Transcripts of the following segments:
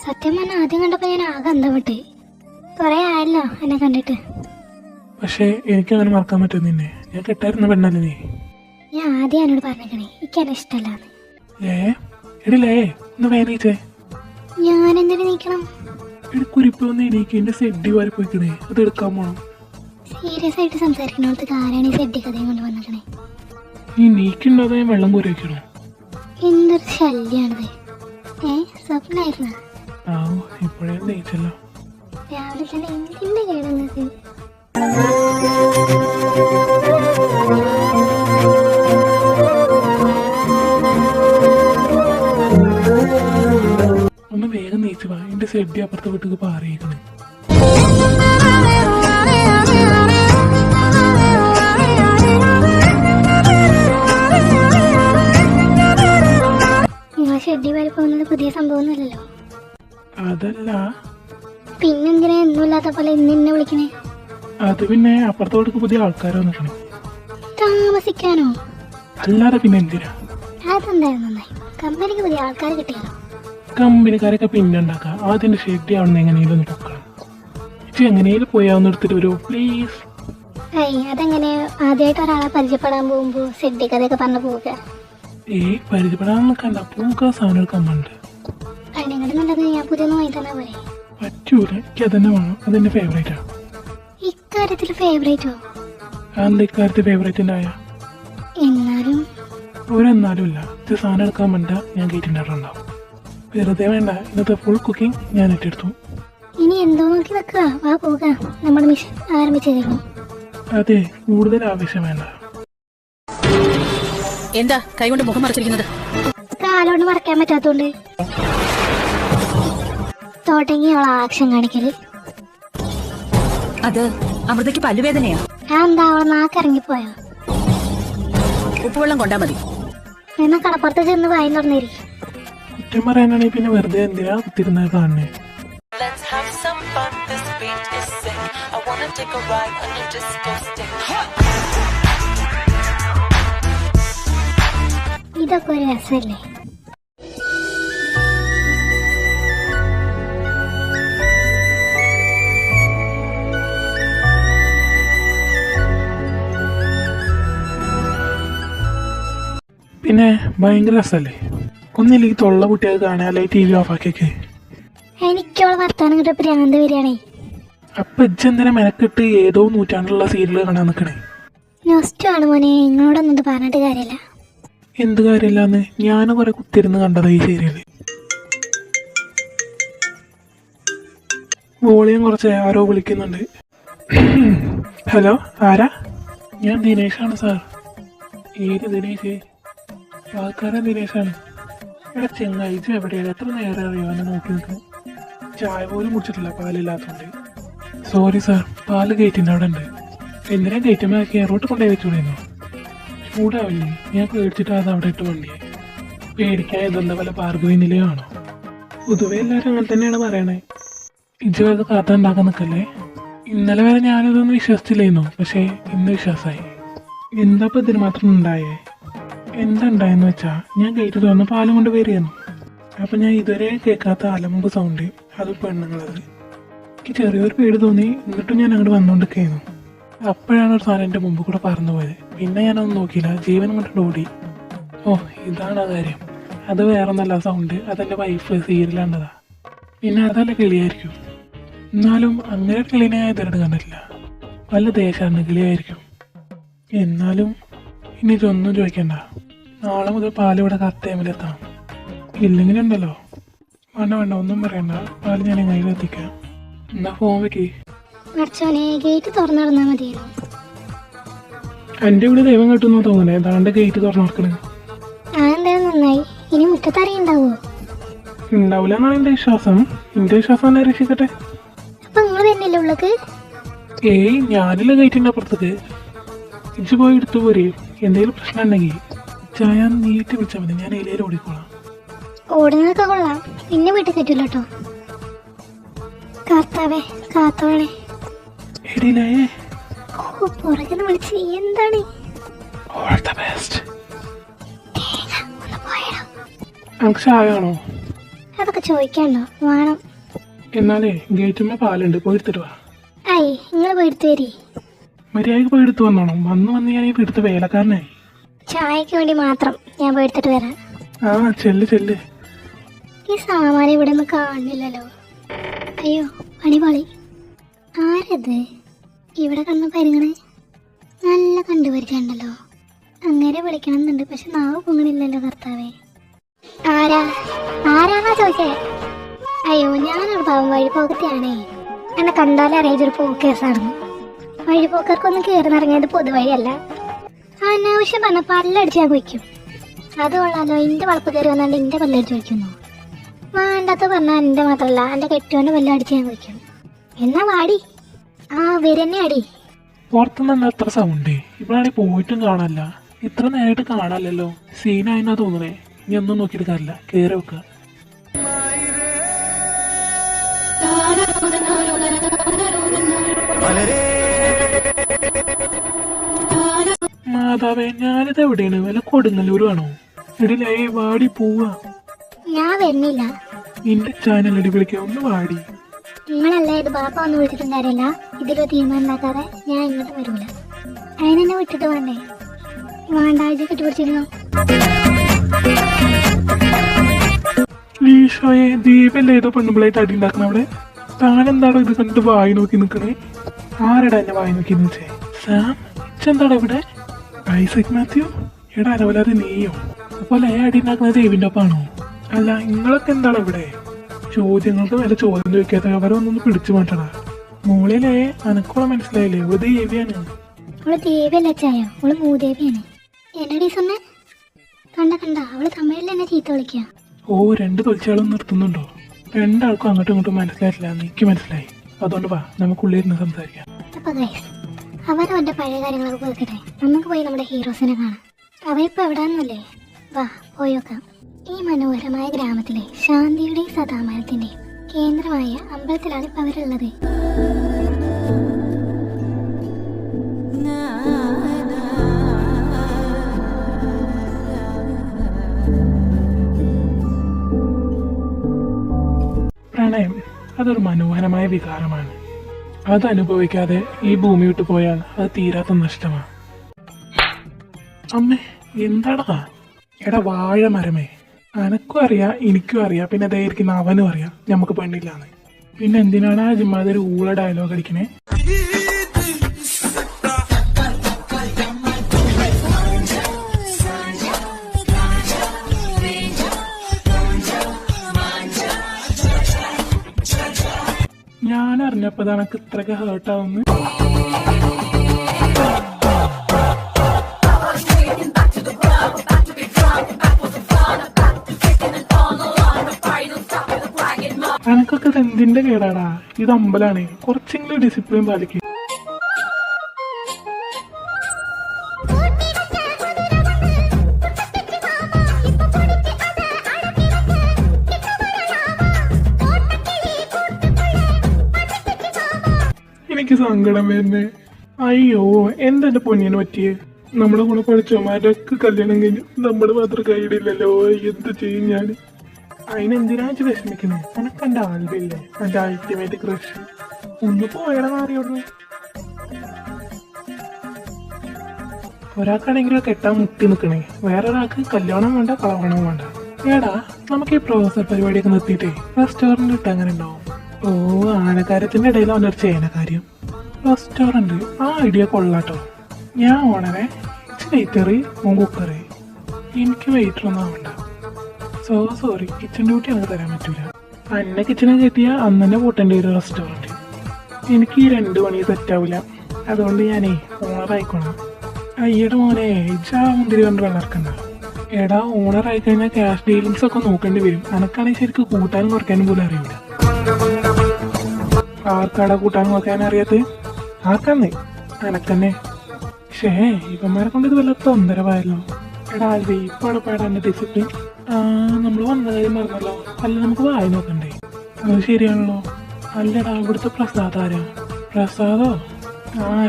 സത്യം പറഞ്ഞാൽ ആദ്യം കണ്ടപ്പോൾ ഞാൻ ആകെ അന്തം വിട്ട്. കുറേ ആയല്ലോ എന്നെ കണ്ടിട്ട്. പക്ഷേ എനിക്ക് അങ്ങനെ മറക്കാൻ പറ്റും നിന്നെ. ഞാൻ കെട്ടായിരുന്ന പെണ്ണല്ലേ നീ. ഞാൻ ആദ്യം എന്നോട് പറഞ്ഞേക്കണേ എനിക്കെന്നെ ഇഷ്ടമല്ലാന്ന്. എടിലേ ഒന്ന് വേനയിച്ചേ. ഞാൻ എന്തിനു നീക്കണം? എടി കുരിപ്പ് ഒന്ന് എണീക്ക്. എന്റെ സെഡി വാരി പോയിക്കണേ, അത് എടുക്കാൻ പോണം. സീരിയസ് ആയിട്ട് സംസാരിക്കണോടത്ത് കാരാണ് ഈ സെഡി കഥയും കൊണ്ട് വന്നിക്കണേ. നീ നീക്കുണ്ടാതെ ഞാൻ വെള്ളം കോരി വയ്ക്കണോ? എന്തൊരു ശല്യാണിത്. സ്വപ്നായിരുന്ന ഇപ്പോഴേ നീച്ചല്ലോ. രാവിലെ തന്നെ എന്തിന്റെ കേടുന്നത്? ഒന്ന് വേഗം നീച്ചു വാ. എന്റെ സെഡി അപ്പുറത്തെ വീട്ടിൽ പാറിയേക്കണേ. ഷെഡി വരെ പോകുന്നത് പുതിയ സംഭവമൊന്നുമല്ലല്ലോ. അതല്ല പിന്നെന്തിനാ ഒന്നുമില്ലാത്ത പോലെ ഇന്ന് വിളിക്കണേ? അത് പിന്നെ അപ്പുറത്തോട്ട് പുതിയ ആൾക്കാരോ നിൽക്കണേ. താമസിക്കാനോ? അല്ലാതെ പിന്നെ എന്തിനാ? അതെന്തായിരുന്നു നന്നായി. കമ്പനിക്ക് പുതിയ ആൾക്കാർ കിട്ടിയാലോ? കമ്പനിക്കാരൊക്കെ പിന്നെ ഉണ്ടാക്കാം. ആദ്യം ഷെഡി ആവണമെന്ന് എങ്ങനെയും ഒന്ന് പൊക്കണം. ഇപ്പൊ എങ്ങനെയും പോയാന്ന് എടുത്തിട്ട് വരുമോ പ്ലീസ്? അതെങ്ങനെ ആദ്യമായിട്ട് ഒരാളെ പരിചയപ്പെടാൻ പോകുമ്പോ ഷെഡി കഥയൊക്കെ പറഞ്ഞു പോവുക? പരിചയപ്പെടാൻ നിൽക്കണ്ട. പൂക്ക സാധനം എടുക്കാൻ വേണ്ട. അതിനെങ്ങോട്ട് നല്ലത് ഞാൻ പുതിയൊന്നും വാങ്ങി തന്നെ പോലെ. പറ്റൂല, എനിക്ക് അതന്നെ വേണം. അതെന്റെ ഫേവറേറ്റാ. ഇക്കാര്യത്തിൽ ഫേവറേറ്റോ? അതെന്താ ഇക്കാര്യത്തിൽ ഫേവറേറ്റ് ഉണ്ടായ? എന്നാലും ഒരെന്നാലും ഇല്ല. ഇത് സാധനം എടുക്കാൻ വേണ്ട ഞാൻ ഗേറ്റിണ്ടാറുണ്ടാവും. വെറുതെ വേണ്ട. ഇന്നത്തെ ഫുൾ കുക്കിംഗ് ഞാൻ ഏറ്റെടുത്തു. ഇനി എന്തോ നോക്കി വെക്കുക. വാ പോക, നമ്മുടെ മിഷൻ ആരംഭിച്ചു. അതെ, കൂടുതൽ ആവശ്യം വേണ്ട. എന്താ കൈകൊണ്ട് മുഖം മറച്ചിരിക്കുന്നത്? കാലോണ്ട് മറക്കാൻ പറ്റാത്തോണ്ട്. തോട്ടെങ്കി അവൾ ആക്ഷൻ കാണിക്കല്. അത് അമൃതയ്ക്ക് പല്ലുവേദനയാ. എന്താ അവളെ നാക്കിറങ്ങിപ്പോയോ? ഉപ്പുവെള്ളം കൊണ്ടാ മതി. എന്നാ കടപ്പുറത്ത് ചെന്ന് വായി തുറന്നേരി. കുറ്റം പറയാനാണെങ്കിൽ പിന്നെ വെറുതെ എന്തിനാ കുത്തിരുന്നത് കാണുന്നേ? ഇതൊക്കെ ഒരു രസമല്ലേ? പിന്നെ ഭയങ്കര രസമല്ലേ? ഒന്നില്ലെങ്കിൽ തൊള്ള കുട്ടികൾ കാണാൻ, അല്ലെങ്കിൽ TV ഓഫ് ആക്കിയൊക്കെ. എനിക്കവളെ വർത്താനം കിട്ട പ്രാന്ത് വരികയാണേ. അപ്പൊ ഇജ്ജെന്തിനാ മെനക്കെട്ട് ഏതോ നൂറ്റാണ്ടുള്ള സീരിയൽ കാണാൻ നിൽക്കണേ? നൊസ്റ്റു ആണ് മോനെ. നിങ്ങളോടൊന്നും പറഞ്ഞിട്ട് കാര്യമില്ല. എന്ത് കാര്യമില്ലാന്ന് ഞാൻ കുറെ കുത്തിരുന്ന് കണ്ടതാ ഈ സീരിയല്. വോളിയം കുറച്ച് ആരോ വിളിക്കുന്നുണ്ട്. ഹലോ, ആരാ? ഞാൻ ദിനേശാണ് സാർ. ഏത് ദിനേശ്? ആൾക്കാരൻ ദിനേശാണ്. എടാ ചെങ്ങായി, ഇത് എവിടെയാണ്? എത്ര നേരം അറിയോ എന്നെ നോക്കി നിൽക്കുന്നു? ചായ പോലും കുടിച്ചിട്ടില്ല, പാലില്ലാത്തതുകൊണ്ട്. സോറി സാർ, പാല് ഗേറ്റിൻ്റെ അവിടെ ഉണ്ട്. എന്തിനാ ഗേറ്റുമ്പോൾ കയറോട്ട് കൊണ്ടുപോയി വെച്ചുകൂടെയെന്നോ? ചൂടാവില്ലേ? ഞാൻ പേടിച്ചിട്ട് അത് അവിടെ ഇട്ട് വണ്ടിയെ. പേടിക്കാൻ ഇതെന്താ വല്ല ഭാർഗവി നിലയോ ആണോ? പൊതുവെ എല്ലാവരും അങ്ങനെ തന്നെയാണ് പറയണേ. ഇജ്ജ് വേറെ കഥ ഉണ്ടാക്കാൻ നിൽക്കല്ലേ. ഇന്നലെ വരെ ഞാനിതൊന്നും വിശ്വസിച്ചില്ലായിരുന്നു, പക്ഷേ ഇന്ന് വിശ്വാസമായി. എന്താ ഇപ്പം ഇതിന് മാത്രം ഉണ്ടായേ? എന്താ ഉണ്ടായെന്ന് വെച്ചാ, ഞാൻ ഗേറ്റ് തുറന്ന് പാലും കൊണ്ട് വരികയായിരുന്നു. അപ്പം ഞാൻ ഇതുവരെ കേൾക്കാത്ത അലമ്പ് സൗണ്ട്. അത് പെണ്ണുങ്ങളത്. എനിക്ക് ചെറിയൊരു പേടി തോന്നി. എന്നിട്ടും ഞാൻ അങ്ങോട്ട് വന്നുകൊണ്ടിരിക്കുകയായിരുന്നു. അപ്പോഴാണ് ഒരു സാധനം എൻ്റെ മുമ്പ് കൂടെ പറന്നു പോയത്. പിന്നെ ഞാനൊന്നും നോക്കിയില്ല, ജീവൻ കൊണ്ടിട്ട് ഓടി. ഓ, ഇതാണ് ആ കാര്യം. അത് വേറെ നല്ല സൗണ്ട്. അതെൻ്റെ വൈഫ് സീരിയലാണ്ടതാ. പിന്നെ അതല്ല കിളിയായിരിക്കും. എന്നാലും അങ്ങനെ ഒരു കിളിനെ ഞാൻ ഇതുവരെ കണ്ടിട്ടില്ല. വല്ല ദേശാണ് കിളിയായിരിക്കും. എന്നാലും ഇനി ഇതൊന്നും ചോദിക്കണ്ട. നാളെ മുതൽ പാല് ഇവിടെ കറക്റ്റ് ടൈമിലെത്തണം. ഇല്ലെങ്കിലുണ്ടല്ലോ, വേണ്ട ഒന്നും പറയണ്ട. പാല് ഞാൻ എങ്ങനെ എത്തിക്കാം. എന്നാ ഫോൺ വെക്കേ. ഗേറ്റ് തുറന്നിടന്നാ മതിയായിരുന്നു. എൻ്റെ ഇവിടെ ദൈവം കേട്ടുന്നു തോന്നണേ. ഏതാണ്ട് ഗേറ്റ് തുറന്നു നടക്കണേ. എന്തായാലും നന്നായി. ഇനി മുറ്റത്തറിയുണ്ടാവോ? ഉണ്ടാവില്ല എന്നാണ് എൻ്റെ വിശ്വാസം. എൻ്റെ വിശ്വാസം തന്നെ രക്ഷിക്കട്ടെ. അപ്പൊ നിങ്ങൾ തന്നെയല്ലേ ഉള്ളത്? ഞാനില്ല ഗേറ്റിൻ്റെ അപ്പുറത്തേക്ക്. ഇജ്ജ് പോയി എടുത്തു പോരെ. എന്തെങ്കിലും പ്രശ്നം ഉണ്ടെങ്കിൽ ചായ നീട്ടി വിളിച്ചാൽ മതി. ഞാൻ ഏരിയയിൽ ഓടിക്കോളാം. ഓടുന്നതൊക്കെ കൊള്ളാം, പിന്നെ വീട്ടിൽ കയറ്റില്ല കേട്ടോ. കർത്താവേ കാത്തോളെ. പുറകെ വിളിച്ച് എന്താണ്? ചായ ആണോ? അതൊക്കെ ചോദിക്കണ്ടോ? വേണം. എന്നാലേ ഗേറ്റുമ്മ പാലുണ്ട്, പോയി എടുത്തിട്ട് വാ. ഐ, നിങ്ങൾ പോയിട്ട് വരി. മര്യാദക്ക് പോയി എടുത്തു വന്നോണം. വന്ന് ഞാൻ ഈ എടുത്ത വേലക്കാരനായി. ചായക്ക് വേണ്ടി മാത്രം ഞാൻ പോയി എടുത്തിട്ട് വരാം. ആ ചെല്ല്. ഈ സാമാനം ഇവിടെ ഒന്നും കാണുന്നില്ലല്ലോ. അയ്യോ, പണിപാളി. ആരത് ഇവിടെ കണ്ണ് പരിങ്ങണേ? നല്ല കണ്ടുപരിച്ചുണ്ടല്ലോ. അങ്ങനെ വിളിക്കണമെന്നുണ്ട്, പക്ഷെ നാവ് പൊങ്ങണില്ലല്ലോ കർത്താവേ. ആരാന്നാ ചോദിച്ചേ? അയ്യോ, ഞാനൊരു പാവം വഴിപോക്കത്തെയാണേ. എന്നെ കണ്ടാലേ അറിയിച്ചൊരു പോക്കേസാണെന്ന്. വഴിപോക്കർക്കൊന്നും കയറി നിറങ്ങിയത് പൊതുവഴിയല്ല. അനാവശ്യം പറഞ്ഞ പല്ലടിച്ച് ഞാൻ കുഴിക്കും. അത് കൊള്ളാലോ, എൻ്റെ വളപ്പ് കയറി വന്നാണ്ട് എൻ്റെ പല്ലടിച്ച് വയ്ക്കുന്നു. വേണ്ടാത്ത പറഞ്ഞാൽ എൻ്റെ മാത്രമല്ല, എൻ്റെ കെട്ടിയോൻ്റെ പല്ലടിച്ച് ഞാൻ കുഴിക്കും. എന്നാ വാടി. വരെന്നെ അടി. പുറത്തുനിന്ന് എത്ര സൗണ്ട് ഇവിടെ പോയിട്ടും കാണാല്ല. ഇത്ര നേരിട്ട് കാണാനല്ലോ. സീനായെന്നാ തോന്നണേ. ഇനി ഒന്നും നോക്കിയിട്ട് കാര്യമില്ല, കയറി വെക്കുക. മാതാവേ, ഞാനിത് എവിടെയാണ്? വല്ല കൊടുങ്ങല്ലൂരാണോ? എടിലേ, വാടി പോവാ. ഞാൻ വരുന്നില്ല. നിന്റെ ചാനൽ അടി വിളിക്കാൻ ഒന്ന് വാടി. നിങ്ങളല്ല ഇത് ബാപ്പ ഒന്ന് വിളിച്ചിട്ടുണ്ടായിരുന്നില്ല. ഇതിലൊരു തീരുമാനം ഉണ്ടാക്കാതെ ഞാൻ ഇങ്ങോട്ട് വരൂല. അതിനെന്നെ വിട്ടിട്ട് വേണ്ടേ? വേണ്ടാഴ്ച കെട്ടിപ്പിടിച്ചിരുന്നു. ഈശോയെ, ദീപല്ലേ ഏതോ പെണ്ണുമ്പിളായിട്ട് അടി ഉണ്ടാക്കണം അവിടെ. താനെന്താണോ ഇത് കണ്ടിട്ട് വായി നോക്കി നിൽക്കണേ? ആരടാ എന്നെ വായി നോക്കി നിൽച്ചേ? സാം, ഇച്ചെന്താടാ ഇവിടെ? ഐസക് മാത്യു, എടാ അലവലാതെ നീയോ? അപ്പോൾ അടി ഉണ്ടാക്കുന്നത് ദേവിൻ്റെ ഒപ്പാണോ? അല്ല, നിങ്ങളൊക്കെ എന്താണ് ഇവിടെ? ചോദ്യങ്ങൾക്ക് വില ചോദ്യം ചോദിക്കാത്ത അവരെ ഒന്നൊന്ന് പിടിച്ചു മാറ്റടാ. മോളിലേ അനക്കോളം മനസ്സിലായില്ലേ? ഒരു ദേവിയാണ്. അവള് ദേവിയല്ല ചായ, അവള് മൂദേവിയാണ്. എന്നടി സൊന്നെ? കണ്ട അവള് തമിഴിൽ എന്നെ ചീത്ത വിളിക്കുക. ഓ, 2 തൊഴിച്ചാളും നിർത്തുന്നുണ്ടോ? രണ്ടാൾക്കും അങ്ങോട്ടും ഇങ്ങോട്ടും മനസ്സിലായിട്ടില്ല. എനിക്ക് മനസ്സിലായി. അതുകൊണ്ട് വാ, നമുക്കുള്ളിരുന്ന് സംസാരിക്കാം. അപ്പൊ ഗൈസ്, അവരവന്റെ പഴയ കാര്യങ്ങളൊക്കെ പോയിക്കട്ടെ. നമുക്ക് പോയി നമ്മുടെ ഹീറോസിനെ കാണാം. അവരിപ്പോ എവിടാന്നല്ലേ? വാ, പോയി നോക്കാം. ഈ മനോഹരമായ ഗ്രാമത്തിലെ ശാന്തിയുടെയും സദാമാനത്തിന്റെയും കേന്ദ്രമായ അമ്പലത്തിലാണ് ഇപ്പൊ അവരുള്ളത്. പ്രണയം അതൊരു മനോഹരമായ വികാരമാണ്. അത് അനുഭവിക്കാതെ ഈ ഭൂമി വിട്ടു പോയാൽ അത് തീരാത്ത നഷ്ടമാണ്. അമ്മേ, എന്താടാ? എടാ വാഴ മരമേ, അനക്കും അറിയാം, എനിക്കും അറിയാം, പിന്നെ അതായിരിക്കുന്ന അവനും അറിയാം നമുക്ക് പെണ്ണില്ലാന്ന്. പിന്നെ എന്തിനാണ് ആ ജിമ്മാതൊരു ഊള ഡയലോഗ് അടിക്കണേ? ഞാൻ അറിഞ്ഞപ്പോ അനക്ക് ഇത്രയൊക്കെ ഹേർട്ടാവുന്നു. അനക്കൊക്കെ ഇത് എന്തിന്റെ കേടാടാ? ഇത് അമ്പലാണ്. കുറച്ചെങ്കിലും ഡിസിപ്ലിൻ പാലിക്കും. എനിക്ക് സങ്കടം വരുന്നേ. അയ്യോ, എന്തെന്റെ പൊന്നിനെ പറ്റിയേ? നമ്മുടെ കൂടെ പഠിച്ചവന്മാരൊക്കെ കല്യാണം കഴിഞ്ഞു, നമ്മുടെ മാത്രം കൈയിടില്ലല്ലോ. എന്ത് ചെയ്യും ഞാൻ? അതിനെന്തിനാ വിഷമിക്കണേ? എനക്ക് എന്റെ ആൽബില്ലേ, എന്റെ അൾട്ടിമേറ്റ് ക്രഷ്. ഒന്ന് പോയടാ മാറിയോടു. ഒരാൾക്കാണെങ്കിലും കെട്ടാൻ മുട്ടി നിൽക്കണേ, വേറെ ഒരാൾക്ക് കല്യാണം വേണ്ട, കളവണം വേണ്ട. ഏടാ, നമുക്ക് ഈ പ്രൊഫസർ പരിപാടിയൊക്കെ നിർത്തിയിട്ടേ റെസ്റ്റോറന്റ് ഇട്ട് അങ്ങനെ ഉണ്ടാവും. ഓ, ആനക്കാര്യത്തിന്റെ ഇടയിൽ അവനൊരു ചേനക്കാര്യം. റെസ്റ്റോറന്റ്, ആ ഐഡിയ കൊള്ളാട്ടോ. ഞാൻ ഓണറെ, വെയിറ്ററി, കുക്കറി. എനിക്ക് വെയിറ്റർ ഒന്നും ആവണ്ട. സോറി, കിച്ചൺ ഡ്യൂട്ടി നമുക്ക് തരാൻ പറ്റൂല. അന്നെ കിച്ചനെ കെട്ടിയ അന്ന് തന്നെ കൂട്ടേണ്ടി വരും റെസ്റ്റോറന്റ്. എനിക്ക് ഈ 2 പണി സെറ്റാവില്ല. അതുകൊണ്ട് ഞാനേ ഓണറായിക്കോണം. അയ്യടെ മോനെ, ഇജാ മുന്തിരി കൊണ്ട് വളർക്കണ്ട. എടാ, ഓണറായി കഴിഞ്ഞാൽ ക്യാഷ് ഡീലിങ്സ് ഒക്കെ നോക്കേണ്ടി വരും. അനക്കാണെങ്കിൽ ശരിക്കും കൂട്ടാനും കുറയ്ക്കാനും പോലും അറിയില്ല. ആർക്കാടാ കൂട്ടാനും കുറയ്ക്കാനും അറിയാത്ത? ആർക്കാന്ന്? അനക്കന്നെ. ഷേ, ഇവന്മാരെ കൊണ്ട് ഇത് വല്ല തൊന്തരവായല്ലോ. എടാ ആൽവി, ഇപ്പൊ അവിടെ പോയടാ എന്റെ ഡിസിപ്ലിൻ. നമ്മൾ വന്ന കാര്യം മറന്നല്ലോ. അല്ല, നമുക്ക് വായി നോക്കണ്ടേ? അത് ശരിയാണല്ലോ. അല്ലടാ, ഇവിടുത്തെ പ്രസാദ് ആരാ? പ്രസാദോ?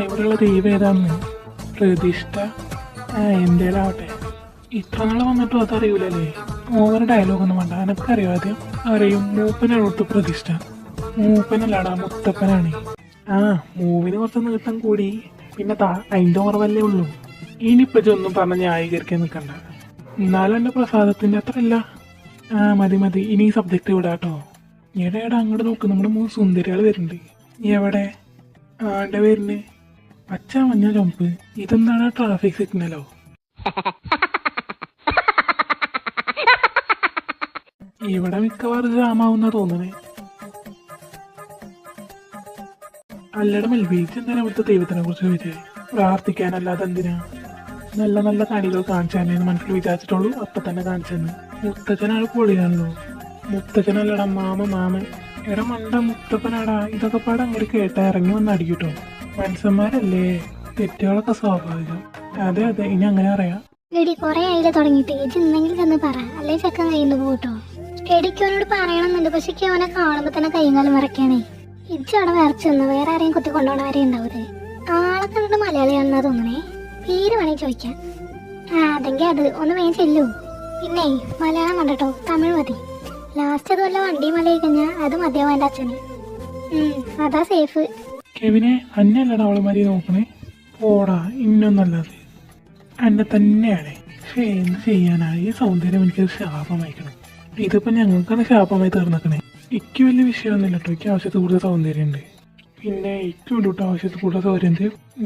ഇവിടെയുള്ള ദൈവം ഏതാന്ന്? പ്രതിഷ്ഠ. എന്തേലാവട്ടെ. ഇത്ര നാളെ വന്നിട്ടും അതറിയൂലല്ലേ? ഓവർ ഡയലോഗൊന്നും വേണ്ട. എനക്കറിയോ ആദ്യം അറിയും മൂപ്പനാണ് കൊടുത്ത് പ്രതിഷ്ഠ. മൂപ്പനല്ലാടാ മുത്തപ്പനാണ്. ആ മൂവിന് കുറച്ച് നീട്ടം കൂടി, പിന്നെ അതിൻ്റെ കുറവല്ലേ ഉള്ളൂ. ഇനിയിപ്പോൾ ഇതൊന്നും പറഞ്ഞ് ന്യായീകരിക്കാൻ നിൽക്കണ്ട. എന്നാലും എൻ്റെ പ്രസാദത്തിൻ്റെ അത്ര അല്ല. ആ മതി മതി, ഇനി ഈ സബ്ജക്റ്റ് വിടാട്ടോ. എടാ അങ്ങോട്ട് നോക്ക്, നമ്മുടെ 3 സുന്ദരികൾ വരുന്നുണ്ട്. എവിടെ? ആൻ്റെ വരുന്ന് പച്ച മഞ്ഞ ചുമപ്പ്. ഇതെന്താണ് ട്രാഫിക് സിഗ്നലോ? ഇവിടെ മിക്കവാറും ജാമാവുന്ന തോന്നണേ. അല്ലടെ മെൽബീച്ച് എന്തിനാ ഇവിടുത്തെ ദൈവത്തിനെ കുറിച്ച് ചോദിച്ചത്? പ്രാർത്ഥിക്കാനല്ലാതെ എന്തിനാ? നല്ല നല്ല കാണികൾ കാണിച്ചാലെന്ന് മനസ്സിൽ വിചാരിച്ചിട്ടുള്ളൂ. അപ്പൊ തന്നെ കാണിച്ചെന്ന്. മുത്തച്ഛനാണ് പൊളിയാണല്ലോ. മുത്തച്ഛനല്ലടാ മാമൻ. എടാ മണ്ട മുത്തപ്പനാടാ. ഇതൊക്കെ പാടെ അങ്ങോട്ട് കേട്ടാ ഇറങ്ങി വന്ന് അടിക്കട്ടോ. മനുഷ്യന്മാരല്ലേ, തെറ്റുകളൊക്കെ സ്വാഭാവികം. അതെ അതെ, ഇനി അങ്ങനെ അറിയാം. എടി കൊറേ ആയില്ലേ തുടങ്ങിയിട്ട്. ഇജ് എന്തെങ്കിലും ചെന്ന് പറ, അല്ലെ ചെക്കൻ കയ്യിൽ പോട്ടോ. എടിക്ക് അവനോട് പറയണമെന്നുണ്ട്, പക്ഷെ അവനെ കാണുമ്പോ തന്നെ കൈകാലം മറക്കാണേ. ഇജ് അവിടെ വരച്ചെന്ന് വേറെ ആരെയും കുത്തി കൊണ്ടുപോകണവരെ ഉണ്ടാവത്. ആളെ കണ്ടിട്ട് മലയാളിയാണെന്നാ തോന്നണേ. പേര് വേണേ ചോദിക്കാം. അതെങ്കിൽ അത് ഒന്ന് വേഗം ചെല്ലൂ. പിന്നെ മലയാളം കണ്ടട്ടോ, തമിഴ് മതി. ലാസ്റ്റ് അതുപോലെ വണ്ടി മലയായി കഴിഞ്ഞാൽ അത് മതിയാവും എൻ്റെ അച്ഛന്. അതാ സേഫ്. കെവിനെ അന്നല്ലടാ അവള് മതി നോക്കണേ. പോടാ, ഇന്നൊന്നല്ലാതെ എന്നെ തന്നെയാണ്. പക്ഷെ എന്ത് ചെയ്യാനാ, ഈ സൗന്ദര്യം എനിക്കൊരു ശാപമായിക്കണം. ഇതിപ്പോ ഞങ്ങൾക്കാണ് ശാപമായി തീർന്നിക്കണേ. എനിക്ക് വലിയ വിഷയമൊന്നുമില്ല കേട്ടോ. എനിക്ക് ആവശ്യത്തിൽ കൂടുതൽ സൗന്ദര്യം ഉണ്ട്. പിന്നെ എനിക്ക് വേണ്ടിട്ട് ആവശ്യത്തിൽ കൂടുതൽ സൗകര്യം.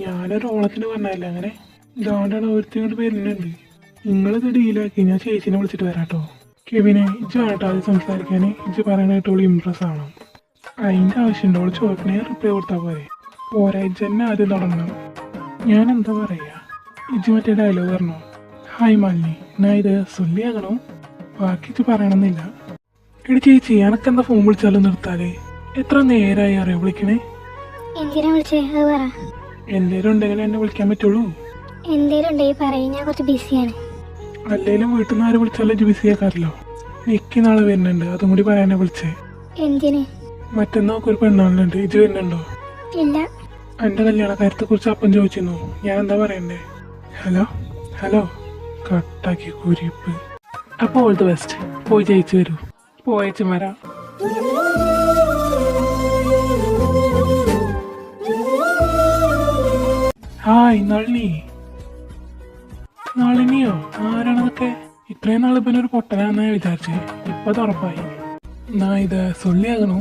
ഞാനൊരു ഓളത്തിന് പറഞ്ഞല്ലേ അങ്ങനെ. ഇതാണ്ടാണ് ഒരുത്തിങ്ങോട്ട് വരുന്നുണ്ട്. നിങ്ങളിത് ഡീലാക്കി, ഞാൻ ചേച്ചിനെ വിളിച്ചിട്ട് വരാട്ടോ. കെവിനെ ഇജ്ജ് വേട്ടോ ആദ്യം സംസാരിക്കാൻ. ഇജ്ജ് പറയാനായിട്ട് അവള് ഇമ്പ്രസ് ആവണം. അതിൻ്റെ ആവശ്യമുണ്ട്. അവള് ചോദിക്കണേ റിപ്ലൈ കൊടുത്താൽ പോരെ. പോരാ, ഇജ്ജ് തന്നെ ആദ്യം തുടങ്ങണം. ഞാൻ എന്താ പറയാ, ഇജ്ജ് മറ്റേ ഡയലോഗ് പറഞ്ഞോ, ഹായ് മാലിനി ഞാൻ ഇത് സൊല്ലിയാകണോ, ബാക്കി ഇജ്ജ് പറയണമെന്നില്ല. എടി ചേച്ചി, എനക്കെന്താ ഫോൺ വിളിച്ചാലും നിർത്താലേ? എത്ര നേരമായി അറിയോ വിളിക്കണേ? എന്തിനാ വിളിച്ചേ അത് പറ. എന്തേലും ഉണ്ടെങ്കിൽ എന്നെ വിളിക്കാൻ പറ്റുള്ളൂ. എന്തേലും ഉണ്ടെങ്കിൽ പറയും, ഞാൻ കുറച്ച് ബിസിയാണ്. അല്ലേലും വീട്ടിൽ നിന്ന് ആര് വിളിച്ചാലും ഇജ്ജ് ബിസി ആക്കാറില്ലോ. എനിക്ക് നാളെ വരുന്നുണ്ട്, അതും കൂടി പറയാനാ വിളിച്ചേ. എന്തിന്? മറ്റന്നാൾക്ക് ഒരു പെണ്ണാളുണ്ട്, ഇജ്ജ് വരുന്നുണ്ടോ? ഇല്ല. എൻ്റെ കല്യാണ കാര്യത്തെ കുറിച്ച് അപ്പം ചോദിച്ചിരുന്നു. ഞാൻ എന്താ പറയണ്ടേ? ഹലോ കട്ടാക്കി കുരിപ്പ്. അപ്പോൾ ഓൾ ദി ബെസ്റ്റ്. പോയി ജയിച്ചു വരൂ. പോയച്ചു വരാം. ഹായ് നളിനിയോ? ആരാണതൊക്കെ? ഇത്രയും നാൾ ഇപ്പം ഒരു പൊട്ടനാന്നാ വിചാരിച്ചേ. ഇപ്പൊ തുറപ്പായി. നാ ഇത് സൊല്ലിയാകണോ?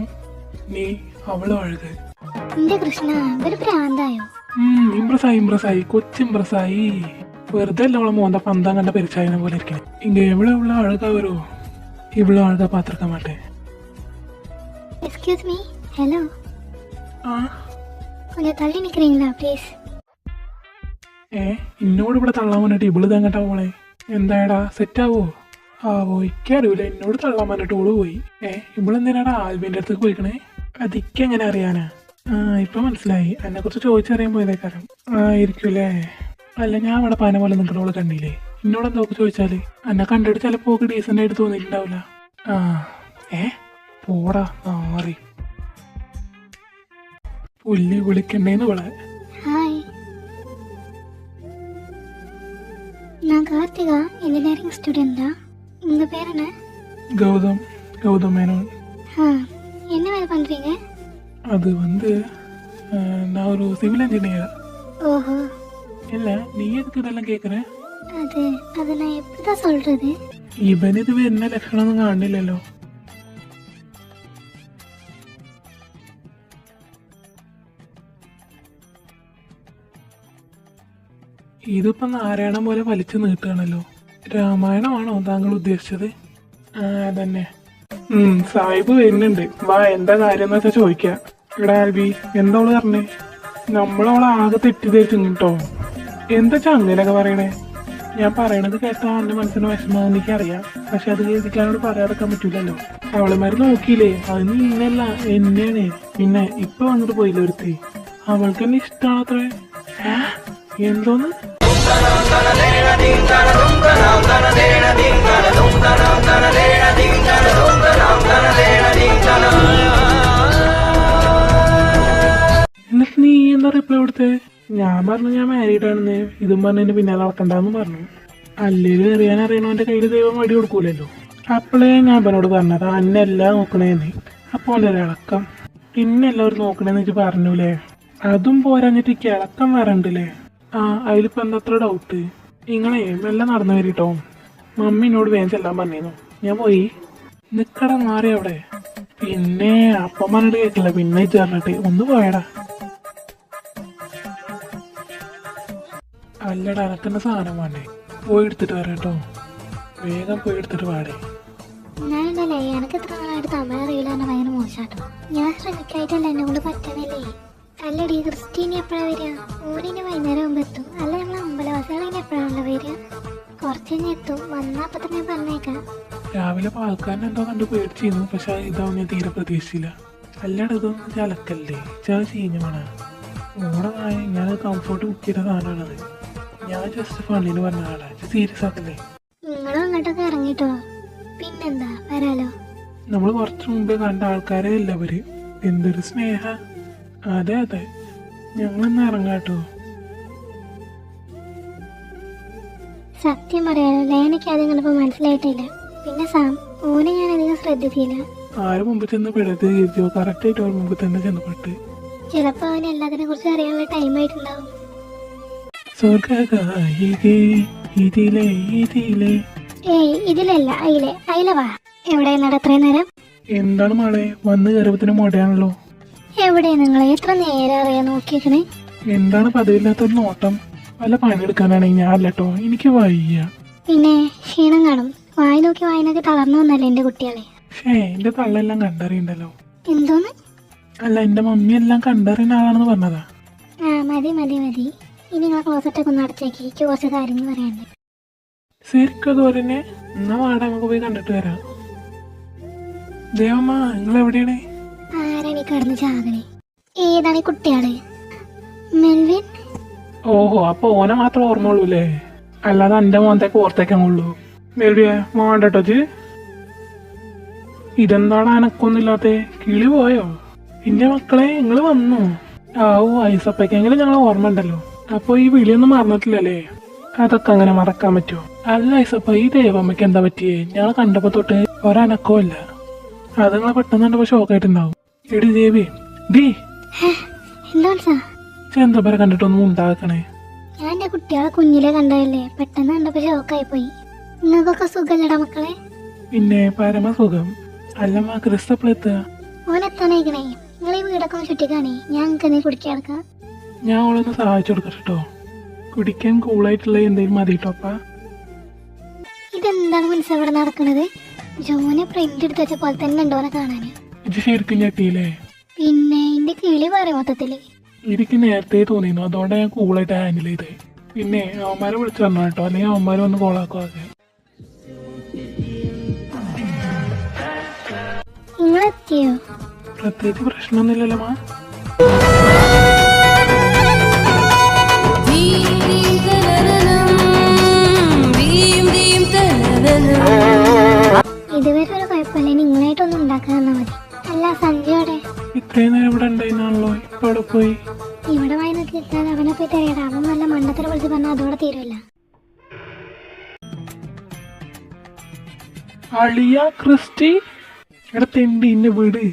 നീ അവള് അഴുത്. എന്റെ കൃഷ്ണ, ഇതൊരു പ്രാന്തായോ? ഇമ്പ്രസായി കൊച്ചിമ്പ്രസായി. വെറുതെ അല്ല അവളെ മോന്ത പന്താൻ കണ്ട പെരിച്ചായനെ പോലെ ഇരിക്കണേ. ഇങ്ങ എവിടെ ഉള്ള അഴുക വരുമോ? ഇവള് അഴുക പാത്രക്കാൻ മാട്ടെ. Excuse me. ഹലോ, ആ கொஞ்சம் தள்ளி நிக்கிறீங்களா ப்ளீஸ்? എന്നോട് ഇവിടെ തള്ളാൻ വേണ്ടിട്ട് ഇവള് തങ്ങട്ടാ പോളെ. എന്തായടാ സെറ്റാവോ? എനിക്കറിയില്ല. എന്നോട് തള്ളാൻ വേണ്ടിട്ട് ഓള് പോയി. ഇവളെന്തിനാടാ ആൽബിന്റെ അടുത്തേക്ക് പോയിക്കണേ? അതിക്കെങ്ങനെ അറിയാനാ? ഇപ്പൊ മനസ്സിലായി. എന്നെ കുറിച്ച് ചോദിച്ചറിയാൻ പോയതേക്കാരം. ഇരിക്കൂലേ? അല്ല, ഞാൻ അവിടെ പന പോലെ നിൽക്കണോള് കണ്ടില്ലേ? എന്നോട് എന്തൊക്കെ ചോദിച്ചാല് എന്നെ കണ്ടിട്ട് ചിലപ്പോ ഡീസന്റ് ആയിട്ട് തോന്നിയിട്ടുണ്ടാവില്ല. പോടാ മാറി. പുല്ലി വിളിക്കണ്ടേന്ന് വിള. ஹாய், நான் கார்த்திகா, இன்ஜினியரிங் ஸ்டூடெண்ட் தான். உங்க பேர் என்ன? கௌதம் மேனோன். என்ன வேலை பண்றீங்க? அது வந்து நான் ஒரு சிவில் இன்ஜினியர். ஓஹோ. இல்ல, நீ எதுக்கு இதெல்லாம் கேட்குற? அது நான் எப்படிதான் சொல்றது? ഇവന് ഇത് വരുന്ന ലക്ഷണമൊന്നും കാണില്ലല്ലോ. ഇതിപ്പോ നാരായണം പോലെ വലിച്ചു നീട്ടുകയാണല്ലോ. രാമായണമാണോ താങ്കൾ ഉദ്ദേശിച്ചത്? അതന്നെ. സാഹിബ് വരുന്നുണ്ട്. വാ, എന്താ കാര്യം എന്ന് വെച്ചാൽ ചോദിക്കാം. ഇവിടെ ആൽബി എന്തോള് പറഞ്ഞേ? നമ്മളവളെ ആകെ തെറ്റിദ്ധരിച്ചു കേട്ടോ. എന്താ അങ്ങനെയൊക്കെ പറയണേ? ഞാൻ പറയണത് കേട്ടാ എന്റെ മനസ്സിന് വിഷമാണെന്ന് എനിക്കറിയാം. പക്ഷെ അത് കേൾക്കാനോട് പറയാതെക്കാൻ പറ്റൂലല്ലോ. അവളുമാര് നോക്കിയില്ലേ? അത് നീന്നല്ല, എന്നെയാണ്. പിന്നെ ഇപ്പൊ വന്നിട്ട് പോയില്ല ഒരുത്തി. അവൾക്ക് എന്നെ ഇഷ്ടമാണത്രേ. എന്തോന്ന്? എന്നിട്ട് നീ എന്താ റിപ്ലൈ കൊടുത്തേ? ഞാൻ പറഞ്ഞു ഞാൻ മാരീഡ് ആണെന്ന്. ഇതും പറഞ്ഞതിന് പിന്നാലെ നടക്കണ്ടെന്ന് പറഞ്ഞു. അല്ലേലും അറിയാനറിയണവന്റെ കയ്യിൽ ദൈവം വടി കൊടുക്കൂലല്ലോ. അപ്പോഴേ ഞാൻ അവനോട് പറഞ്ഞത് അന്നെല്ലാം നോക്കണേന്ന്. അപ്പോൾ ഇളക്കം പിന്നെ എല്ലാവരും നോക്കണേന്ന് വെച്ച് പറഞ്ഞൂലേ. അതും പോരാഞ്ഞിട്ട് കിളക്കം വരണ്ടല്ലേ. ആ അതിലിപ്പോ എന്താ ഡൗട്ട്? നിങ്ങളെ മെല്ലെ നടന്നു വരിട്ടോ. മമ്മിനോട് വേഗം ചെല്ലാൻ പറഞ്ഞിരുന്നു. ഞാൻ പോയി നിക്കട മാറി അവിടെ. പിന്നെ അപ്പമ്മനോട് കേട്ടില്ല. പിന്നെ ചേർന്നിട്ട് ഒന്ന് പോയടാ. അല്ലടാ എനക്കെന്നെ സാധനം വേണ്ടേ? പോയി എടുത്തിട്ട് വരാം കേട്ടോ. വേഗം പോയി എടുത്തിട്ട് പാടേ. ഞാനുണ്ടല്ലേ എനിക്ക് എത്ര നാളായിട്ട് തമിഴ് അറിയില്ല എന്നെ ഭയങ്കര മോശാട്ടോ. ഞാൻ ശ്രമിക്കായിട്ടല്ല എന്നെ കൊണ്ട് പറ്റണില്ലേ. അല്ലടി ക്രിസ്റ്റീനി എപ്പോഴാ വരിക? ഊരിന് വൈകുന്നേരം ആകുമ്പോൾ എത്തും. അല്ല ഞങ്ങൾ അമ്പലവാസികളിന് എപ്പോഴാണല്ലോ വരിക? കുറച്ച് കഴിഞ്ഞ് എത്തും. വന്നാൽ അപ്പം തന്നെ പറഞ്ഞേക്കാം. രാവിലെ പാൽക്കാരൻ എന്തോ കണ്ട് പേടിച്ചിരുന്നു. പക്ഷെ ഇതാവും ഞാൻ തീരെ പ്രതീക്ഷിച്ചില്ല. അല്ലാണ്ട് ഇതൊന്നും ചലക്കല്ലേ, ചാ ചീഞ്ഞു വേണ ഓണമായി. ഞാൻ കംഫോർട്ട് ബുക്ക് ചെയ്ത സാധനമാണത്. ഞാൻ ജസ്റ്റ് ഫണ്ടിന് പറഞ്ഞ ആളാ. സീരിയസ് ആക്കല്ലേ. നിങ്ങളും അങ്ങോട്ടൊക്കെ ഇറങ്ങിട്ടോ. പിന്നെന്താ വരാലോ. നമ്മൾ കുറച്ച് മുമ്പേ കണ്ട ആൾക്കാരെ അല്ല അവര്. എന്തൊരു സ്നേഹ. അതെ അതെ, ഞങ്ങളൊന്ന് ഇറങ്ങാട്ടോ. സത്യം പറയാലോ ലേനയ്ക്ക് അത് നിങ്ങളിപ്പോൾ മനസ്സിലായിട്ടില്ല. പിന്നെ സാം ഓനെ ഞാൻ അധികം ശ്രദ്ധിച്ചില്ല. ആരും മുമ്പ് ചെന്ന് പെടുത്ത് കരുതിയോ? കറക്റ്റായിട്ട് അവർ മുമ്പ് തന്നെ ചെന്ന് പെട്ട്. ചിലപ്പോൾ അവന് എല്ലാത്തിനെ കുറിച്ച് അറിയാനുള്ള ടൈം ആയിട്ടുണ്ടാവും. ഏയ് ഇതിലല്ല, അയില വാ. എവിടെ അത്രയും നേരം? എന്താണ് മോളെ വന്ന് കയറുമ്പത്തിന് മോടയാണല്ലോ. എവിടെ നിങ്ങൾ എത്ര നേരം അറിയാൻ നോക്കിയേക്കണേ? എന്താണ് പതിവില്ലാത്തൊരു നോട്ടം? വല്ല പണിയെടുക്കാനാണെങ്കിൽ ഞാൻ അല്ലട്ടോ, എനിക്ക് വയ്യ. പിന്നെ ക്ഷീണം കാണും. വായി നോക്കി വായനൊക്കെ തളർന്നു വന്നല്ലേ എന്റെ കുട്ടികളെ. എന്റെ തള്ളെല്ലാം കണ്ടറിയണ്ടല്ലോ. എന്തോന്ന്? അല്ല എന്റെ മമ്മി എല്ലാം കണ്ടറിയുന്ന ആളാണെന്ന് പറഞ്ഞതാ. ആ മതി മതി മതി. ഇനി നിങ്ങൾ ക്ലോസറ്റൊക്കെ ഒന്ന് അടച്ചേക്ക്. എനിക്ക് കുറച്ച് കാര്യങ്ങൾ പറയാനുണ്ട്. ശരിക്കും അതുപോലെ തന്നെ. എന്നാ വാടാ നമുക്ക് പോയി കണ്ടിട്ട് വരാം. ദേവമ്മ നിങ്ങൾ എവിടെയാണ്? ആരാണീ കടന്ന് ചാകണേ? ഏതാണ് ഈ കുട്ടികള്? മെൽവിൻ? ഓഹോ, അപ്പൊ ഓനെ മാത്രം ഓർമ്മ ഉള്ളൂല്ലേ? അല്ലാതെ എന്റെ മോന്തേക്ക് ഓർത്തേക്കാൻ ഉള്ളൂ. മെൽവിയെ വേണ്ടട്ടോ ജി. ഇതെന്താണ് അനക്കൊന്നുമില്ലാത്ത? കിളി പോയോ? എന്റെ മക്കളെ നിങ്ങള് വന്നു. ഓ ഐസപ്പയ്ക്കെങ്കിലും ഞങ്ങൾ ഓർമ്മ ഉണ്ടല്ലോ. അപ്പൊ ഈ വിളിയൊന്നും മറന്നിട്ടില്ലല്ലേ? അതൊക്കെ അങ്ങനെ മറക്കാൻ പറ്റുമോ? അല്ല ഐസപ്പ, ഈ ദേവമ്മയ്ക്ക് എന്താ പറ്റിയേ? ഞങ്ങൾ കണ്ടപ്പോ തൊട്ട് ഒരനക്കവും ഇല്ല. അത് നിങ്ങൾ പെട്ടെന്ന് കണ്ടപ്പോ ഷോക്കായിട്ടുണ്ടാവും. എടി ദേവി ഡീ എന്താ പറ കണ്ടിട്ടൊന്നും ഉണ്ടാക്കണേ. ഞാൻ എന്റെ കുട്ടികളെ കുഞ്ഞിലെ കണ്ടതല്ലേ, പെട്ടെന്ന് കണ്ടപ്പോ ഷോക്കായി പോയി. നിങ്ങൾക്കൊക്കെ സുഖല്ലടാ മക്കളെ? പിന്നെ പരമസുഖം. അല്ലമ്മ ക്രിസ്തപ്പളെത്തുക. ഓനെത്താനേക്കണേ. നിങ്ങൾ ഈ വീടൊക്കെ ഒന്ന് ചുറ്റിക്കാണേ. ഞാൻ നിങ്ങൾക്ക് എന്തെങ്കിലും കുടിക്കാൻ എടുക്കാം. ഞാൻ അവളൊന്ന് സഹായിച്ചു കൊടുക്കട്ടോ. കുടിക്കാൻ കൂളായിട്ടുള്ള എന്തെങ്കിലും മതി കേട്ടോപ്പ. ഇതെന്താണ് മനസ്സിൽ ഇവിടെ നടക്കണത്? ജോനെ പ്രിന്റ് എടുത്ത് വെച്ച പോലെ തന്നെ ഉണ്ടോനെ കാണാന്. ഇത് ശരിക്കും ഞെട്ടിയില്ലേ? പിന്നെ എന്റെ കിളി പറയും മൊത്തത്തില്. എനിക്ക് നേരത്തെ തോന്നിയിരുന്നു, അതുകൊണ്ടാണ് ഞാൻ കൂളായിട്ട് ഹാൻഡിൽ ചെയ്തേ. പിന്നെ അവന്മാരെ വിളിച്ചു പറഞ്ഞു കേട്ടോ, അല്ലെങ്കിൽ അവന്മാരെ ഒന്ന് കോളാക്കുവാതെ. നിങ്ങളെത്തിയോ? പ്രത്യേകിച്ച് പ്രശ്നമൊന്നുമില്ലല്ലോ മാ. ഇതുവരെ ഒരു കുഴപ്പമില്ല. നിങ്ങളായിട്ടൊന്നും ഉണ്ടാക്കാൻ തന്നാ മതി. അല്ല സഞ്ജയോടെ? ഇത്രയും നേരം ഇവിടെ ഉണ്ടായിരുന്നാണല്ലോ, ഇപ്പൊ അവിടെ പോയി. ഇവിടെ വായി നോക്കി നിൽക്കാൻ അവനെ പോയി തരയടാ. അവൻ നല്ല മണ്ടത്തര വിളിച്ച് പറഞ്ഞാൽ അതോടെ തീരുമല്ല. അളിയ ക്രിസ്റ്റി ഇടത്തെണ്ടി ഇന്നെ വീട്.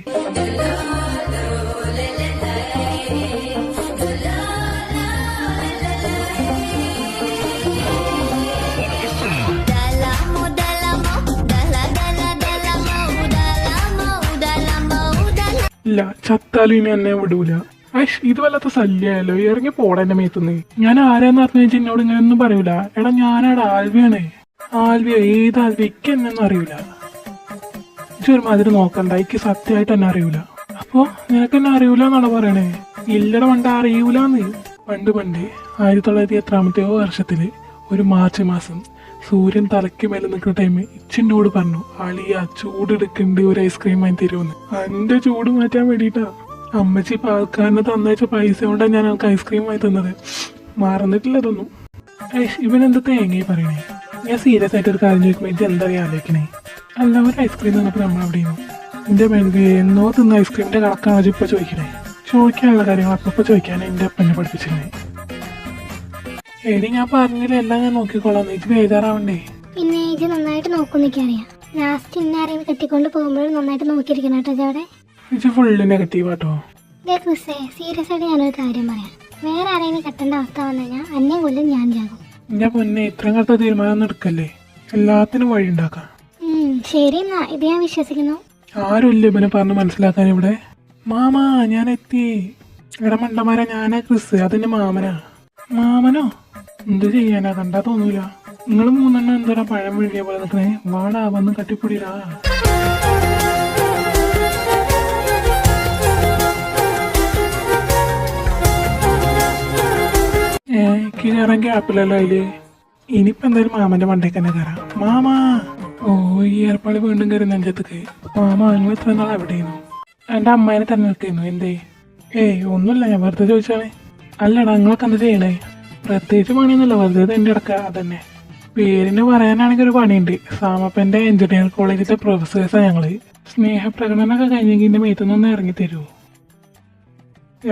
ഇല്ല ചത്താലും ഇനി എന്നെ വിടൂല. ഇത് വല്ലാത്ത ശല്യായല്ലോ. ഇറങ്ങി പോടാ എന്റെ മേത്തുനിന്ന്. ഞാൻ ആരാന്ന് പറഞ്ഞു വെച്ചാൽ എന്നോട് ഇങ്ങനെ ഒന്നും പറയൂല. എടാ ഞാനാടാ ആൽവിയാണ്. ആൽവിയോ? ഏത് ആൽവിക്ക് എന്നൊന്നും അറിയൂല. ഒരുമാതിരി നോക്കണ്ട, എനിക്ക് സത്യമായിട്ട് എന്നെ അറിയൂല. അപ്പൊ നിനക്ക് എന്നെ അറിയൂല എന്നാണോ പറയണേ? ഇല്ലട പണ്ട് അറിയൂലെന്ന്. പണ്ട് 1900 വർഷത്തില് ഒരു മാർച്ച് മാസം സൂര്യൻ തലയ്ക്ക് മേലെ നിൽക്കുന്ന ടൈം ഇച്ചിനോട് പറഞ്ഞു, അളിയ ചൂടെടുക്കണ്ട്, ഒരു ഐസ്ക്രീം വാങ്ങി തരുമെന്ന്. എന്റെ ചൂട് മാറ്റാൻ വേണ്ടിയിട്ടാ അമ്മച്ചി പാൽക്കാരന് തന്നയച്ച പൈസ കൊണ്ടാണ് ഞാൻ അവൾക്ക് ഐസ്ക്രീം വാങ്ങി തന്നത്. മറന്നിട്ടില്ല അതൊന്നും. ഇവനെന്താ തേങ്ങ പറയണേ? ഞാൻ സീരിയസ് ആയിട്ട് ഒരു കാര്യം ചോദിക്കുമ്പോൾ ഇത് എന്താ ആലോചിക്കണേ? അല്ല ഒരു ഐസ്ക്രീം തന്നപ്പോൾ നമ്മളവിടെയും എന്റെ മേൽക്ക് എന്നോ തിന്ന ഐസ്ക്രീമിന്റെ കണക്കാണോ ഇപ്പൊ ചോദിക്കണേ? ചോദിക്കാനുള്ള കാര്യങ്ങൾ അപ്പൊ ചോദിക്കാൻ എന്റെ അപ്പനെ പഠിപ്പിച്ചിരുന്നേ. എടി ഞാൻ പറഞ്ഞില്ല, എല്ലാം ഞാൻ നോക്കിക്കോളാം. എനിക്ക് ബേജാറാവണ്ടേ? പിന്നെ ഇത് നന്നായിട്ട് നോക്കും എനിക്കറിയാം. ലാസ്റ്റ് ഇന്നാരെയും കെട്ടിക്കൊണ്ട് പോകുമ്പോഴും നന്നായിട്ട് നോക്കിയിരിക്കണം കേട്ടോ അവിടെ. ഇത് ഫുള്ള് നെഗറ്റീവ് ആട്ടോ. ഇതേ ക്രിസ്സേ, സീരിയസ് ആയിട്ട് ഞാനൊരു കാര്യം പറയാം. വേറെ ആരെയും കെട്ടേണ്ട അവസ്ഥ വന്നു കഴിഞ്ഞാൽ അന്യം കൊല്ലും ഞാൻ ചാകും. ഞാൻ പൊന്നെ ഇത്രയും കാലത്തെ തീരുമാനം എടുക്കല്ലേ, എല്ലാത്തിനും വഴി ഉണ്ടാക്കാം. ശരി എന്നാ, ഇത് ഞാൻ വിശ്വസിക്കുന്നു. ആരുമില്ല ഇവനെ പറഞ്ഞ് മനസ്സിലാക്കാൻ ഇവിടെ. മാമാ ഞാൻ എത്തി. എടാ മണ്ടന്മാരാ, ഞാനാ ക്രിസ്, അതിന്റെ മാമനാ. മാമനോ? എന്ത് ചെയ്യാനാ, കണ്ടാ തോന്നൂല. നിങ്ങൾ മൂന്നെണ്ണം എന്താ പഴം വിഴുകിയ പോലെ നിൽക്കണേ. വാടാ വന്ന് കട്ടിപ്പൊടിയിടാ. എനിക്ക് കയറാൻ ഗ്യാപ്പില്ലല്ലോ അതില്. ഇനിയിപ്പോ എന്തായാലും മാമന്റെ മണ്ടേക്ക് തന്നെ കയറാം. മാമാ. ഓ ഈ ഏർപ്പാട് വീണ്ടും കയറി നെഞ്ചത്തേക്ക്. മാമ നിങ്ങൾ എത്ര നാൾ എവിടെയായിരുന്നു? എൻ്റെ അമ്മേനെ തന്നെ നിൽക്കുന്നു. എന്തേ? ഏയ് ഒന്നുമില്ല, ഞാൻ വെറുതെ ചോദിച്ചാണേ. അല്ലടാ നിങ്ങളൊക്കെ എന്താ ചെയ്യണേ? പ്രത്യേകിച്ച് പണിയൊന്നുമില്ല, വെറുതെ എൻ്റെ ഇടക്കുക. അതന്നെ. പേരിന് പറയാനാണെങ്കിൽ ഒരു പണിയുണ്ട്. സാമപ്പൻ്റെ എഞ്ചിനീയറിംഗ് കോളേജിലെ പ്രൊഫസേഴ്സാണ് ഞങ്ങള്. സ്നേഹപ്രകടനമൊക്കെ കഴിഞ്ഞെങ്കിൽ എൻ്റെ മേത്തുനിന്നൊന്ന് ഇറങ്ങി തരുമോ?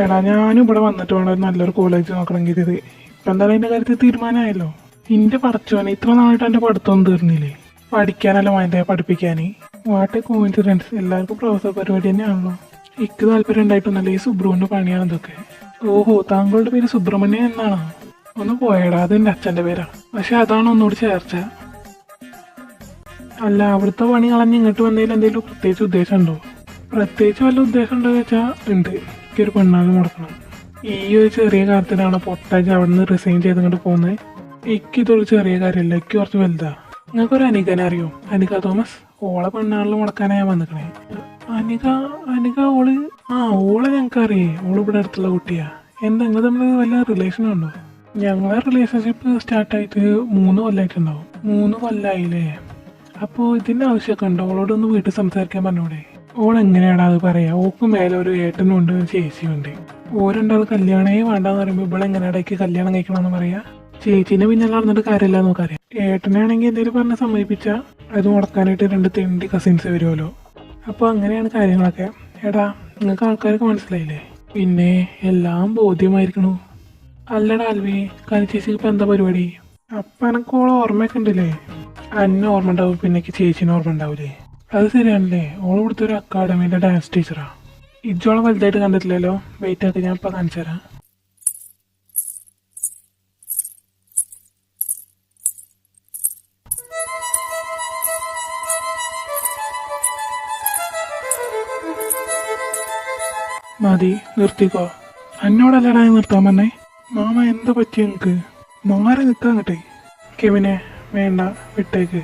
എടാ ഞാനും ഇവിടെ വന്നിട്ട് വേണം ഒരു നല്ലൊരു കോളേജ് നോക്കണമെങ്കിൽ. ഇത് ഇപ്പം എന്തായാലും എൻ്റെ കാര്യത്തിൽ തീരുമാനമായല്ലോ. എൻ്റെ പഠിച്ചോനെ ഇത്ര നാളായിട്ട് എൻ്റെ പഠിത്തമൊന്നും തീർന്നില്ലേ? പഠിക്കാനല്ല വേണ്ടേ, പഠിപ്പിക്കാൻ. വാട്ട് കോയിൻസിഡൻസ്, എല്ലാവർക്കും പ്രൊഫസർ പരിപാടി തന്നെയാണല്ലോ. എനിക്ക് താല്പര്യം ഉണ്ടായിട്ടൊന്നല്ല, ഈ സുബ്രഹ്മണ്യ പണിയാണ് ഇതൊക്കെ. ഓഹോ, താങ്കളുടെ പേര് സുബ്രഹ്മണ്യൻ എന്നാണോ? ഒന്ന് പോയടാ, അത് എൻ്റെ അച്ഛൻ്റെ പേരാ. പക്ഷെ അതാണ് ഒന്നുകൂടി ചേർച്ച. അല്ല, അവിടുത്തെ പണി കളഞ്ഞ് ഇങ്ങോട്ട് വന്നതിൽ എന്തെങ്കിലും പ്രത്യേകിച്ച് ഉദ്ദേശം ഉണ്ടോ? പ്രത്യേകിച്ച് വല്ല ഉദ്ദേശം ഉണ്ടോ എന്ന് വെച്ചാൽ ഉണ്ട്. എനിക്കൊരു പെണ്ണാൾ മുടക്കണം. ഈ ഒരു ചെറിയ കാര്യത്തിനാണ് പൊട്ടാച്ച് അവിടെ നിന്ന് റിസൈൻ ചെയ്തിങ്ങോട്ട് പോകുന്നത്. എനിക്കിതൊരു ചെറിയ കാര്യമല്ല, എനിക്ക് കുറച്ച് വലുതാ. നിങ്ങൾക്കൊരു അനികനെ അറിയോ? അനിക തോമസ്. ഓളെ പെണ്ണാളിൽ മുടക്കാനാണ് ഞാൻ വന്നിക്കണേ. അനിക ഓള് ഓളെ ഞങ്ങൾക്ക് അറിയേ. ഓള് ഇവിടെ അടുത്തുള്ള കുട്ടിയാ. എന്താ നിങ്ങൾ തമ്മിൽ വല്ല റിലേഷൻ ഉണ്ടോ? ഞങ്ങളെ റിലേഷൻഷിപ്പ് സ്റ്റാർട്ടായിട്ട് 3 കൊല്ലമായിട്ടുണ്ടാവും. 3 കൊല്ലമായില്ലേ? അപ്പോൾ ഇതിൻ്റെ ആവശ്യമൊക്കെ ഉണ്ടോ? ഓളോടൊന്ന് വീട്ടിൽ സംസാരിക്കാൻ പറഞ്ഞൂടെ? ഓളെങ്ങനെയാണ് അത് പറയാ? ഓക്ക് മേലെ ഒരു ഏട്ടനുണ്ട്, ഒരു ചേച്ചിയുണ്ട്. ഓരണ്ടാൾ കല്യാണമേ വേണ്ടാന്ന് പറയുമ്പോൾ ഇവളെങ്ങനെയാടേക്ക് കല്യാണം കഴിക്കണമെന്ന് പറയാ? ചേച്ചീനെ പിന്നെ നടന്നിട്ട് കാര്യമില്ല നോക്കറിയാം. ഏട്ടനാണെങ്കിൽ എന്തെങ്കിലും പറഞ്ഞ് സമ്മതിപ്പിച്ചാൽ അത് മുടക്കാനായിട്ട് 2 തെണ്ടി കസിൻസ് വരുമല്ലോ. അപ്പോൾ അങ്ങനെയാണ് കാര്യങ്ങളൊക്കെ. എടാ നിങ്ങൾക്ക് ആൾക്കാരൊക്കെ മനസ്സിലായില്ലേ? പിന്നെ എല്ലാം ബോധ്യമായിരിക്കണു. അല്ലടാ അൽവി, കനിച്ചേച്ചിക്ക് ഇപ്പം എന്താ പരിപാടി? അപ്പം എനക്കോളെ ഓർമ്മയൊക്കെ ഉണ്ടല്ലേ? അന്നെ ഓർമ്മ ഉണ്ടാവും, പിന്നെ ചേച്ചീനെ ഓർമ്മ ഉണ്ടാവില്ലേ? അത് ശരിയാണല്ലേ. ഓൾ ഇവിടുത്തെ ഒരു അക്കാഡമിയിലെ ഡാൻസ് ടീച്ചറാ. ഇജോളെ വലുതായിട്ട് കണ്ടിട്ടില്ലല്ലോ. വെയിറ്റ് ആക്കി, ഞാൻ ഇപ്പം കാണിച്ചു തരാം. മതി, നിർത്തിക്കോ. എന്നോടല്ലടാ നിർത്താൻ പറഞ്ഞേ. മാമ എന്താ പറ്റി നിങ്ങക്ക്? മാറി നിൽക്കാൻ കിട്ടെ. കെവിനെ വേണ്ട, വിട്ടേക്ക്.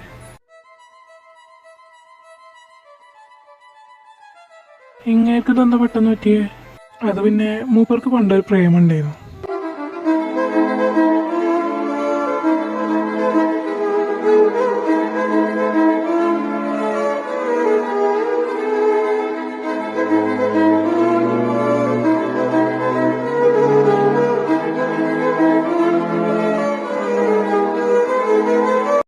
ഇങ്ങേക്ക് ഇതെന്താ പെട്ടെന്ന് പറ്റിയേ? അത് പിന്നെ മൂപ്പർക്ക് പണ്ടൊരു പ്രേമുണ്ടായിരുന്നു.